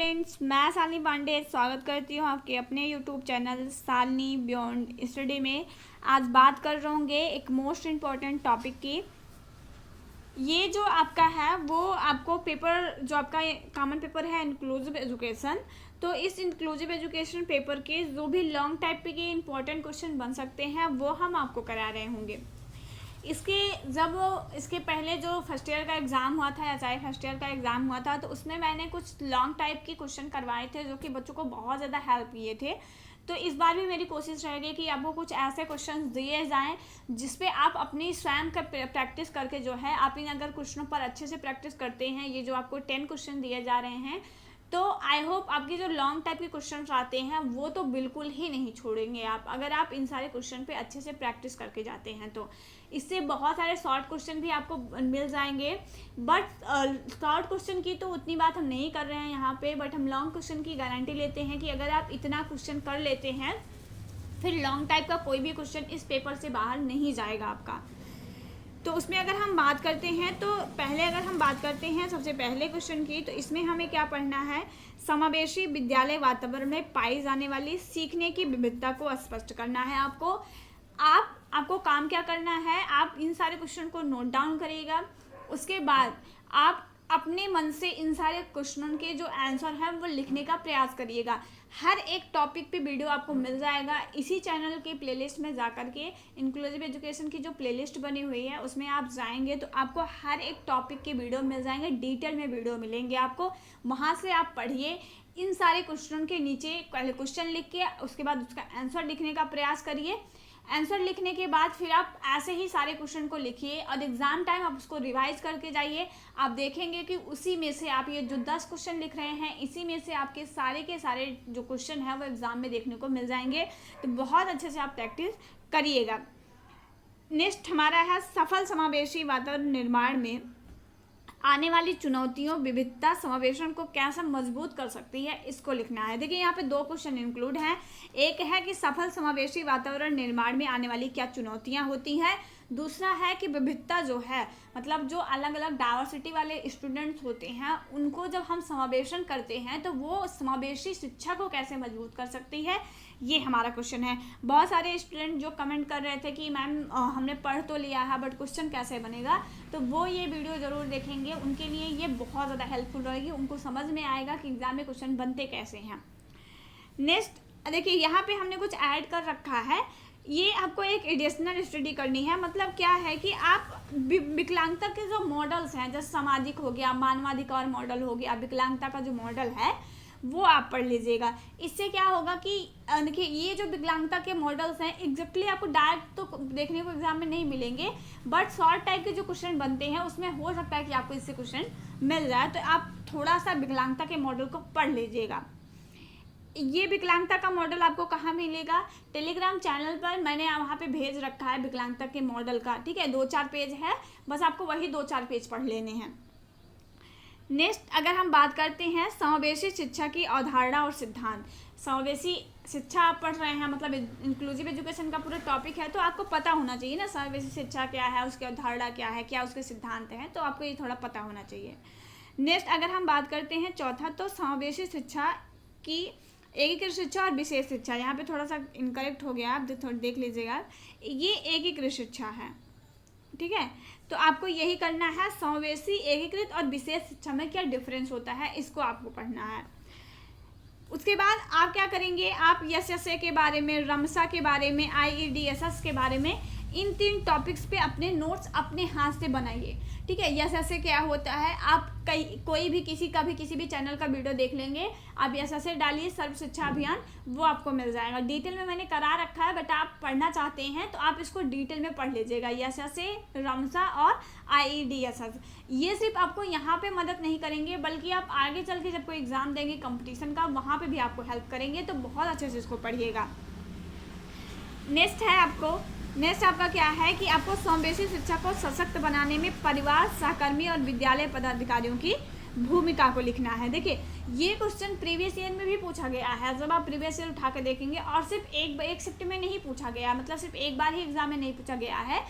Friends, मैं शालिनी पांडे स्वागत करती हूँ आपके अपने YouTube channel Shalini beyond study में। आज बात कर रहे होंगे एक मोस्ट इम्पॉर्टेंट टॉपिक की। ये जो आपका है वो आपको पेपर जो आपका कॉमन पेपर है इंक्लूसिव एजुकेशन, तो इस इंक्लूसिव एजुकेशन पेपर के जो भी लॉन्ग टाइप के इम्पोर्टेंट क्वेश्चन बन सकते हैं वो हम आपको करा रहे होंगे। इसके पहले जो फर्स्ट ईयर का एग्ज़ाम हुआ था या चाहे फर्स्ट ईयर का एग्ज़ाम हुआ था, तो उसमें मैंने कुछ लॉन्ग टाइप के क्वेश्चन करवाए थे जो कि बच्चों को बहुत ज़्यादा हेल्प किए थे। तो इस बार भी मेरी कोशिश रहेगी कि आपको कुछ ऐसे क्वेश्चन दिए जाएं जिसपे आप अपनी स्वयं का प्रैक्टिस करके जो है आप इन अगर क्वेश्चनों पर अच्छे से प्रैक्टिस करते हैं, ये जो आपको 10 क्वेश्चन दिए जा रहे हैं, तो आई होप आपके जो लॉन्ग टाइप के क्वेश्चन आते हैं वो तो बिल्कुल ही नहीं छोड़ेंगे आप, अगर आप इन सारे क्वेश्चन पे अच्छे से प्रैक्टिस करके जाते हैं। तो इससे बहुत सारे शॉर्ट क्वेश्चन भी आपको मिल जाएंगे, बट शॉर्ट क्वेश्चन की तो उतनी बात हम नहीं कर रहे हैं यहाँ पे, बट हम लॉन्ग क्वेश्चन की गारंटी लेते हैं कि अगर आप इतना क्वेश्चन कर लेते हैं फिर लॉन्ग टाइप का कोई भी क्वेश्चन इस पेपर से बाहर नहीं जाएगा आपका। तो उसमें अगर हम बात करते हैं तो अगर हम बात करते हैं सबसे पहले क्वेश्चन की, तो इसमें हमें क्या पढ़ना है, समावेशी विद्यालय वातावरण में पाई जाने वाली सीखने की विविधता को स्पष्ट करना है आपको। आपको काम क्या करना है, आप इन सारे क्वेश्चन को नोट डाउन करिएगा। उसके बाद आप अपने मन से इन सारे क्वेश्चनों के जो आंसर हैं वो लिखने का प्रयास करिएगा। हर एक टॉपिक पे वीडियो आपको मिल जाएगा इसी चैनल के प्लेलिस्ट में जाकर के। इंक्लूसिव एजुकेशन की जो प्लेलिस्ट बनी हुई है उसमें आप जाएंगे तो आपको हर एक टॉपिक के वीडियो मिल जाएंगे, डिटेल में वीडियो मिलेंगे आपको। वहाँ से आप पढ़िए, इन सारे क्वेश्चन के नीचे पहले क्वेश्चन लिख के उसके बाद उसका आंसर लिखने का प्रयास करिए। आंसर लिखने के बाद फिर आप ऐसे ही सारे क्वेश्चन को लिखिए और एग्ज़ाम टाइम आप उसको रिवाइज करके जाइए। आप देखेंगे कि उसी में से आप ये जो 10 क्वेश्चन लिख रहे हैं इसी में से आपके सारे के सारे जो क्वेश्चन है वो एग्ज़ाम में देखने को मिल जाएंगे। तो बहुत अच्छे से आप प्रैक्टिस करिएगा। नेक्स्ट हमारा है सफल समावेशी वातावरण निर्माण में आने वाली चुनौतियों विविधता समावेशन को कैसे मजबूत कर सकती है, इसको लिखना है। देखिए यहाँ पे 2 क्वेश्चन इंक्लूड हैं। एक है कि सफल समावेशी वातावरण निर्माण में आने वाली क्या चुनौतियाँ होती हैं, दूसरा है कि विविधता जो है मतलब जो अलग अलग डाइवर्सिटी वाले स्टूडेंट्स होते हैं उनको जब हम समावेशन करते हैं तो वो समावेशी शिक्षा को कैसे मजबूत कर सकती है, ये हमारा क्वेश्चन है। बहुत सारे स्टूडेंट जो कमेंट कर रहे थे कि मैम हमने पढ़ तो लिया है बट क्वेश्चन कैसे बनेगा, तो वो ये वीडियो ज़रूर देखेंगे, उनके लिए ये बहुत ज़्यादा हेल्पफुल रहेगी, उनको समझ में आएगा कि एग्ज़ाम में क्वेश्चन बनते कैसे हैं। नेक्स्ट देखिए यहाँ पे हमने कुछ ऐड कर रखा है, ये आपको एक एडिशनल स्टडी करनी है। मतलब क्या है कि आप विकलांगता के जो मॉडल्स हैं, जैसे सामाजिक हो गया, मानवाधिकार मॉडल हो गया, विकलांगता का जो मॉडल है वो आप पढ़ लीजिएगा। इससे क्या होगा कि देखिए ये जो विकलांगता के मॉडल्स हैं एग्जैक्टली आपको डायरेक्ट तो देखने को एग्जाम में नहीं मिलेंगे, बट शॉर्ट टाइप के जो क्वेश्चन बनते हैं उसमें हो सकता है कि आपको इससे क्वेश्चन मिल जाए। तो आप थोड़ा सा विकलांगता के मॉडल को पढ़ लीजिएगा। ये विकलांगता का मॉडल आपको कहाँ मिलेगा, टेलीग्राम चैनल पर मैंने वहाँ पे भेज रखा है विकलांगता के मॉडल का, ठीक है। 2-4 पेज है, बस आपको वही 2-4 पेज पढ़ लेने हैं। नेक्स्ट अगर हम बात करते हैं समावेशी शिक्षा की अवधारणा और सिद्धांत। समावेशी शिक्षा आप पढ़ रहे हैं मतलब इंक्लूसिव एजुकेशन का पूरा टॉपिक है, तो आपको पता होना चाहिए ना समावेशी शिक्षा क्या है, उसकी अवधारणा क्या है, क्या उसके सिद्धांत हैं, तो आपको ये थोड़ा पता होना चाहिए। नेक्स्ट अगर हम बात करते हैं चौथा, तो समावेशी शिक्षा की एकीकृत शिक्षा और विशेष शिक्षा, यहाँ पे थोड़ा सा इनकरेक्ट हो गया, आप थोड़ा देख लीजिएगा, ये एकीकृत शिक्षा है, ठीक है। तो आपको यही करना है, समावेशी एकीकृत और विशेष शिक्षा में क्या डिफरेंस होता है इसको आपको पढ़ना है। उसके बाद आप क्या करेंगे, आप एसएसए के बारे में, रमसा के बारे में, IEDSS के बारे में, इन 3 टॉपिक्स पे अपने नोट्स अपने हाथ से बनाइए, ठीक है। एसएसए क्या होता है, आप कोई भी किसी भी चैनल का वीडियो देख लेंगे, आप एसएसए डालिए सर्व शिक्षा अभियान, वो आपको मिल जाएगा। डिटेल में मैंने करा रखा है, बट आप पढ़ना चाहते हैं तो आप इसको डिटेल में पढ़ लीजिएगा। एसएसए, रमसा और IEDSS ये सिर्फ आपको यहाँ पे मदद नहीं करेंगे, बल्कि आप आगे चल के जब कोई एग्ज़ाम देंगे कंपटीशन का, वहाँ पे भी आपको हेल्प करेंगे, तो बहुत अच्छे से इसको पढ़िएगा। नेक्स्ट आपका क्या है कि आपको समावेशी शिक्षा को सशक्त बनाने में परिवार, सहकर्मी और विद्यालय पदाधिकारियों की भूमिका को लिखना है। देखिए ये क्वेश्चन प्रीवियस ईयर में भी पूछा गया है, जब आप प्रीवियस ईयर उठा के देखेंगे, और सिर्फ एक शिफ्ट में नहीं पूछा गया, मतलब सिर्फ एक बार ही एग्जाम में नहीं पूछा गया है।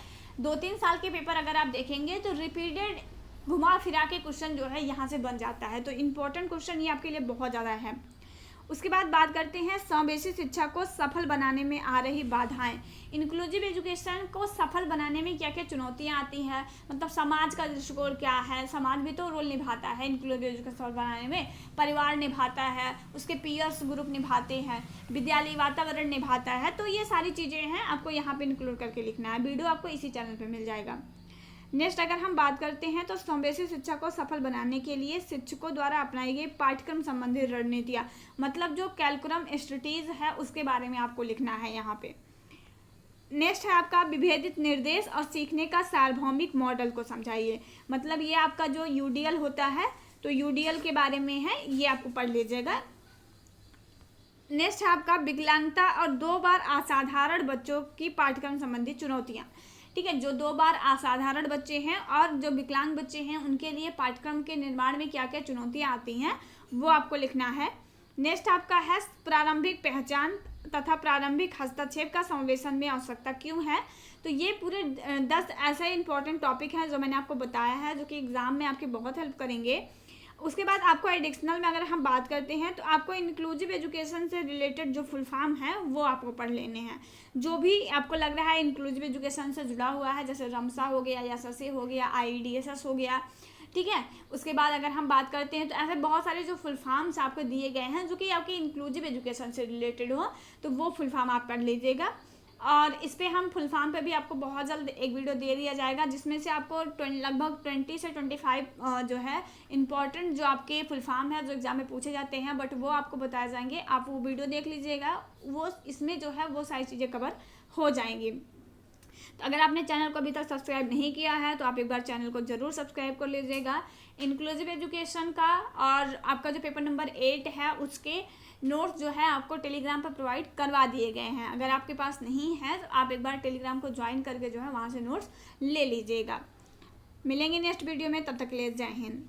2-3 साल के पेपर अगर आप देखेंगे तो रिपीटेड घुमा फिरा के क्वेश्चन जो है यहाँ से बन जाता है। तो इम्पोर्टेंट क्वेश्चन ये आपके लिए बहुत ज़्यादा है। उसके बाद बात करते हैं समावेशी शिक्षा को सफल बनाने में आ रही बाधाएं। इंक्लूसिव एजुकेशन को सफल बनाने में क्या क्या चुनौतियां आती हैं, मतलब समाज का दृष्टिकोण क्या है, समाज भी तो रोल निभाता है इंक्लूसिव एजुकेशन सफल बनाने में, परिवार निभाता है, उसके पीयर्स ग्रुप निभाते हैं, विद्यालय वातावरण निभाता है। तो ये सारी चीज़ें हैं, आपको यहाँ पे इंक्लूड करके लिखना है। वीडियो आपको इसी चैनल पर मिल जाएगा। नेक्स्ट अगर हम बात करते हैं तो समावेशी शिक्षा को सफल बनाने के लिए शिक्षकों द्वारा अपनाई गई पाठ्यक्रम संबंधी रणनीतियाँ, मतलब जो कैलकुलम स्ट्रेटीज है उसके बारे में आपको लिखना है यहाँ पे। नेक्स्ट है आपका विभेदित निर्देश और सीखने का सार्वभौमिक मॉडल को समझाइए, मतलब ये आपका जो यूडीएल होता है तो यूडीएल के बारे में है, ये आपको पढ़ लीजिएगा। नेक्स्ट है आपका विकलांगता और 2 बार असाधारण बच्चों की पाठ्यक्रम संबंधी चुनौतियाँ। ठीक है, जो 2 बार असाधारण बच्चे हैं और जो विकलांग बच्चे हैं उनके लिए पाठ्यक्रम के निर्माण में क्या क्या चुनौतियाँ आती हैं वो आपको लिखना है। नेक्स्ट आपका है प्रारंभिक पहचान तथा प्रारंभिक हस्तक्षेप का समावेशन में आवश्यकता क्यों है। तो ये पूरे 10 ऐसे इंपॉर्टेंट टॉपिक हैं जो मैंने आपको बताया है, जो कि एग्जाम में आपकी बहुत हेल्प करेंगे। उसके बाद आपको एडिशनल में अगर हम बात करते हैं तो आपको इंक्लूसिव एजुकेशन से रिलेटेड जो फुल फॉर्म है वो आपको पढ़ लेने हैं। जो भी आपको लग रहा है इंक्लूसिव एजुकेशन से जुड़ा हुआ है, जैसे रमसा हो गया, एसएसए हो गया, IEDSS हो गया, ठीक है। उसके बाद अगर हम बात करते हैं तो ऐसे बहुत सारे जो फुल फॉर्म्स आपको दिए गए हैं जो कि आपकी इंक्लूसिव एजुकेशन से रिलेटेड हो, तो वो फुल फॉर्म आप पढ़ लीजिएगा। और इस पर हम फुल फॉर्म पे भी आपको बहुत जल्द एक वीडियो दे दिया जाएगा, जिसमें से आपको लगभग 20 से 25 जो है इंपॉर्टेंट जो आपके फुल फॉर्म है जो एग्जाम में पूछे जाते हैं, बट वो आपको बताए जाएंगे। आप वो वीडियो देख लीजिएगा, वो इसमें जो है वो सारी चीज़ें कवर हो जाएंगी। तो अगर आपने चैनल को अभी तक सब्सक्राइब नहीं किया है तो आप एक बार चैनल को ज़रूर सब्सक्राइब कर लीजिएगा। इंक्लूसिव एजुकेशन का और आपका जो पेपर नंबर 8 है उसके नोट्स जो है आपको टेलीग्राम पर प्रोवाइड करवा दिए गए हैं। अगर आपके पास नहीं है तो आप एक बार टेलीग्राम को ज्वाइन करके जो है वहाँ से नोट्स ले लीजिएगा। मिलेंगे नेक्स्ट वीडियो में, तब तक के लिए जय हिंद।